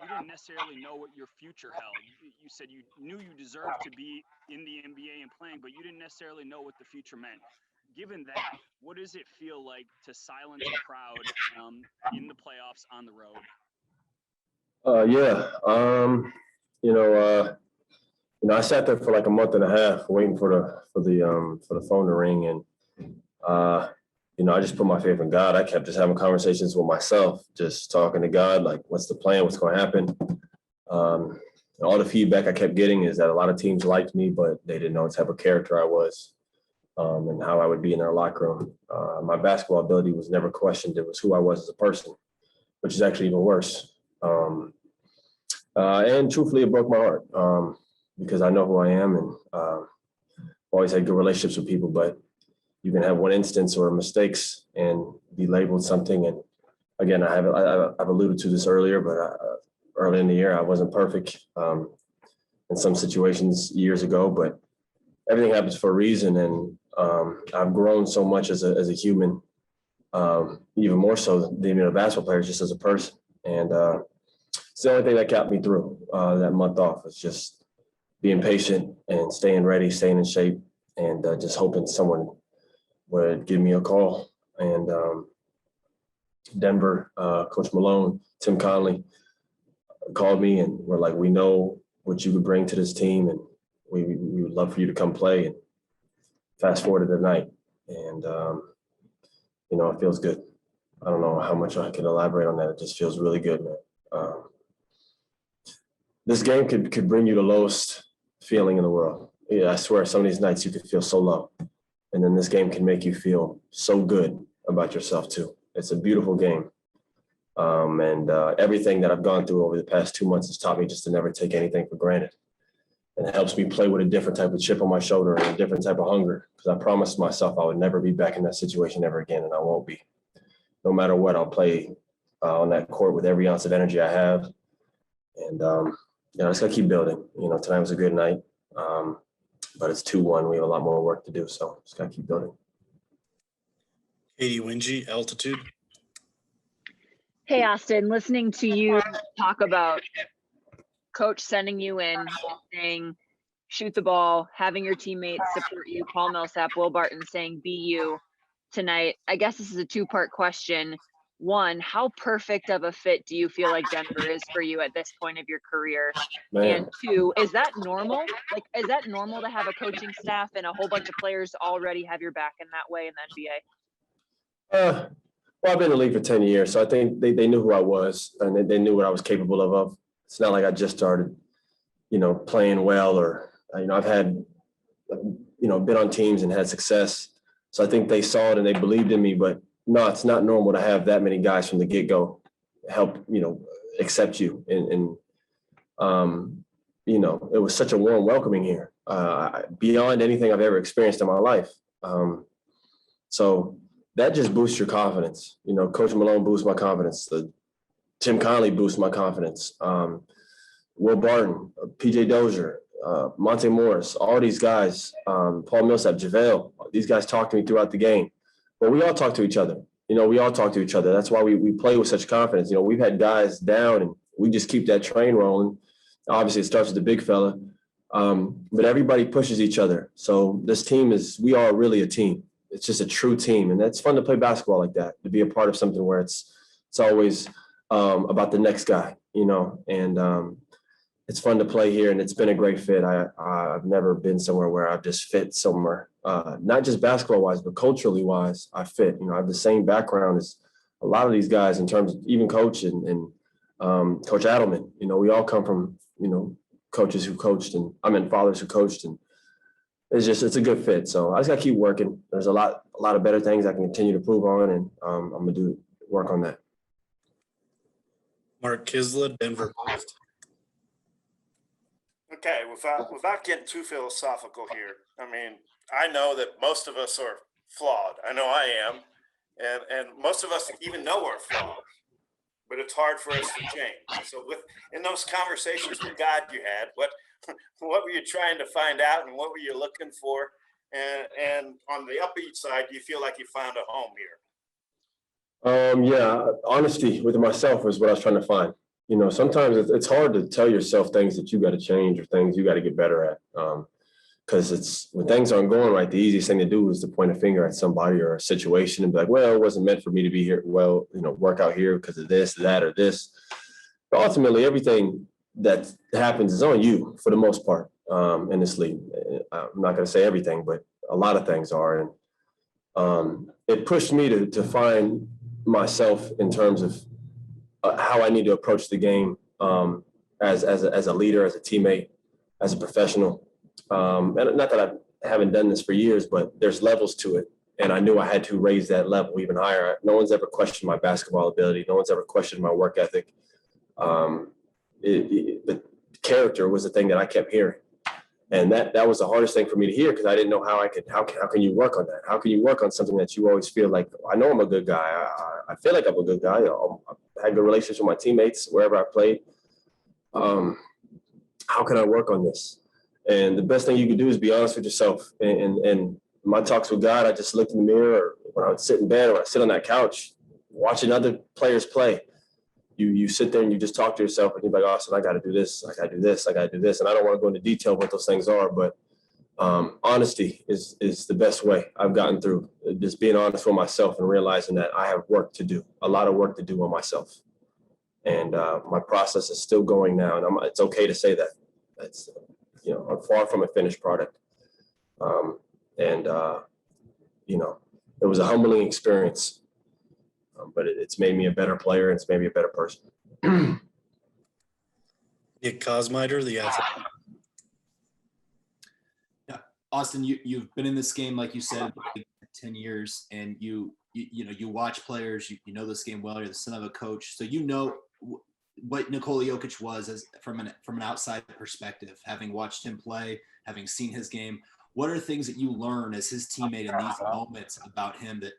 you didn't necessarily know what your future held. You said you knew you deserved to be in the NBA and playing, but you didn't necessarily know what the future meant. Given that, what does it feel like to silence a crowd in the playoffs on the road? Yeah. I sat there for like a month and a half waiting for the phone to ring, and I just put my faith in God. I kept just having conversations with myself, just talking to God, like, what's the plan? What's going to happen? All the feedback I kept getting is that a lot of teams liked me, but they didn't know what type of character I was, and how I would be in their locker room. My basketball ability was never questioned. It was who I was as a person, which is actually even worse. And truthfully, it broke my heart because I know who I am, and always had good relationships with people, but you can have one instance or mistakes and be labeled something. And again, I've alluded to this earlier, but early in the year, I wasn't perfect in some situations years ago, but everything happens for a reason. And I've grown so much as a human, even more so than being a basketball player, just as a person. And it's the only thing that kept me through that month off. It's just being patient and staying ready, staying in shape, and just hoping someone would give me a call. And Denver, Coach Malone, Tim Conley called me and were like, we know what you would bring to this team, and we would love for you to come play. And fast forward to tonight, and it feels good. I don't know how much I can elaborate on that. It just feels really good, man. This game could bring you the lowest feeling in the world. Yeah, I swear, some of these nights you could feel so low. And then this game can make you feel so good about yourself too. It's a beautiful game. And everything that I've gone through over the past 2 months has taught me just to never take anything for granted. And it helps me play with a different type of chip on my shoulder and a different type of hunger, because I promised myself I would never be back in that situation ever again, and I won't be. No matter what, I'll play on that court with every ounce of energy I have. And, I just got to keep building. Tonight was a good night. But it's 2-1. We have a lot more work to do, so just got to keep building. Katie Wingy, Altitude. Hey, Austin, listening to you talk about coach sending you in and saying, shoot the ball, having your teammates support you, Paul Millsap, Will Barton saying, be you tonight. I guess this is a two-part question. One, how perfect of a fit do you feel like Denver is for you at this point of your career? Man. And two, is that normal? Like, is that normal to have a coaching staff and a whole bunch of players already have your back in that way in the NBA? Well, I've been in the league for 10 years, so I think they knew who I was, and they knew what I was capable of. It's not like I just started, playing well, or, I've had, been on teams and had success. So I think they saw it and they believed in me, but no, it's not normal to have that many guys from the get-go help, accept you. And it was such a warm welcoming here, beyond anything I've ever experienced in my life. So that just boosts your confidence. Coach Malone boosts my confidence. Tim Conley boosts my confidence. Will Barton, PJ Dozier, Monte Morris, all these guys, Paul Millsap, JaVale, these guys talk to me throughout the game. But we all talk to each other. We all talk to each other. That's why we play with such confidence. We've had guys down, and we just keep that train rolling. Obviously, it starts with the big fella, but everybody pushes each other. So this team we are really a team. It's just a true team, and it's fun to play basketball like that, to be a part of something where it's always about the next guy, and it's fun to play here, and it's been a great fit. I've never been somewhere where I've just fit somewhere, not just basketball-wise, but culturally-wise, I fit. I have the same background as a lot of these guys in terms of even coach and Coach Adelman. We all come from, coaches who coached, and fathers who coached, and it's a good fit. So I just got to keep working. There's a lot of better things I can continue to prove on, and I'm going to work on that. Mark Kisla, Denver Post. Okay, without getting too philosophical here, I know that most of us are flawed. I know I am, and most of us even know we're flawed, but it's hard for us to change. So in those conversations with God you had, what were you trying to find out, and what were you looking for? And on the upbeat side, do you feel like you found a home here? Yeah, honesty with myself is what I was trying to find. sometimes it's hard to tell yourself things that you got to change or things you got to get better at. Because when things aren't going right, the easiest thing to do is to point a finger at somebody or a situation and be like, well, it wasn't meant for me to be here. Well, work out here because of this, that, or this. But ultimately, everything that happens is on you for the most part in this league. I'm not going to say everything, but a lot of things are. And it pushed me to find myself in terms of how I need to approach the game as a leader, as a teammate, as a professional. And not that I haven't done this for years, but there's levels to it. And I knew I had to raise that level even higher. No one's ever questioned my basketball ability. No one's ever questioned my work ethic. But character was the thing that I kept hearing. And that was the hardest thing for me to hear because I didn't know how can you work on that? How can you work on something that you always feel like, I know I'm a good guy. I feel like I'm a good guy. I had good relationships with my teammates wherever I played. How can I work on this? And the best thing you can do is be honest with yourself. And my talks with God, I just looked in the mirror or when I would sit in bed or I sit on that couch watching other players play. You sit there and you just talk to yourself and you're like, Austin, I got to do this. I got to do this. I got to do this. And I don't want to go into detail what those things are, but honesty is the best way I've gotten through. Just being honest with myself and realizing that I have work to do, a lot of work to do on myself. And my process is still going now. And it's okay to say that. That's, I'm far from a finished product. It was a humbling experience. But it's made me a better player and it's made me a better person. Nick Kosmider, the athlete. Yeah, Austin, you've been in this game, like you said, 10 years, and you watch players, you know this game well. You're the son of a coach, so you know what Nikola Jokic was from an outside perspective, having watched him play, having seen his game. What are things that you learn as his teammate in these moments about him that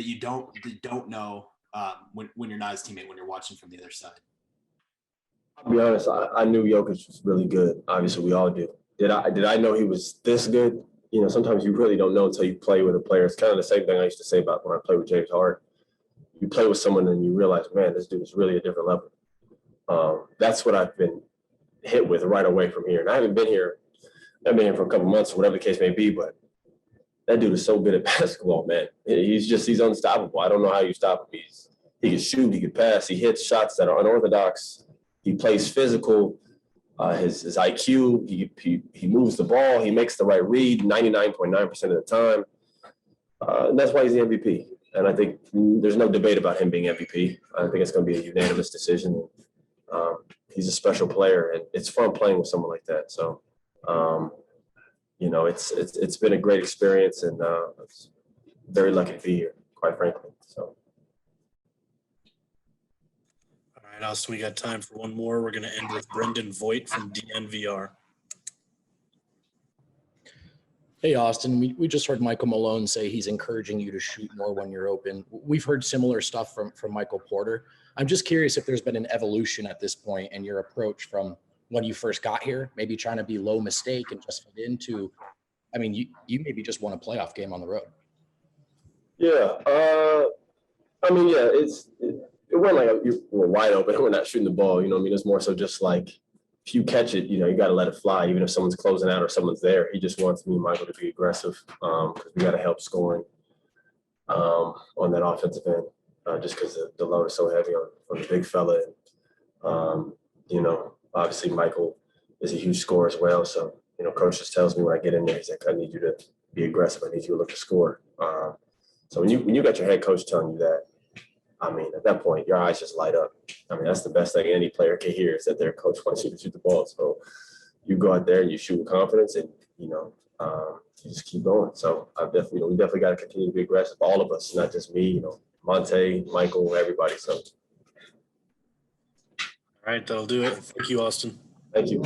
you don't know when you're not his teammate, when you're watching from the other side? I'll be honest, I knew Jokic was really good. Obviously, we all do. Did I know he was this good? Sometimes you really don't know until you play with a player. It's kind of the same thing I used to say about when I played with James Harden. You play with someone and you realize, man, this dude is really a different level. That's what I've been hit with right away from here. And I haven't been here. I've been here for a couple months or whatever the case may be, but that dude is so good at basketball, man. He's unstoppable. I don't know how you stop him. He can shoot, he can pass, he hits shots that are unorthodox. He plays physical. His IQ, he moves the ball, he makes the right read 99.9% of the time. And that's why he's the MVP. And I think there's no debate about him being MVP. I think it's going to be a unanimous decision. He's a special player, and it's fun playing with someone like that. So, it's been a great experience, and I'm very lucky to be here, quite frankly. So. All right, Austin, we got time for one more. We're going to end with Brendan Voigt from DNVR. Hey, Austin, we just heard Michael Malone say he's encouraging you to shoot more when you're open. We've heard similar stuff from Michael Porter. I'm just curious if there's been an evolution at this point in your approach from when you first got here, maybe trying to be low mistake and just fit into, you maybe just won a playoff game on the road. Yeah. It went like we're wide open. We're not shooting the ball. It's more so just like if you catch it, you got to let it fly, even if someone's closing out or someone's there. He just wants me and Michael to be aggressive because we got to help scoring on that offensive end just because the load is so heavy on the big fella. And, obviously Michael is a huge scorer as well. So, coach just tells me when I get in there, he's like, I need you to be aggressive. I need you to look to score. So when you got your head coach telling you that, at that point, your eyes just light up. That's the best thing any player can hear is that their coach wants you to shoot the ball. So you go out there and you shoot with confidence and, you just keep going. So we definitely got to continue to be aggressive. All of us, not just me, Monte, Michael, everybody. So. All right, that'll do it. Thank you, Austin. Thank you.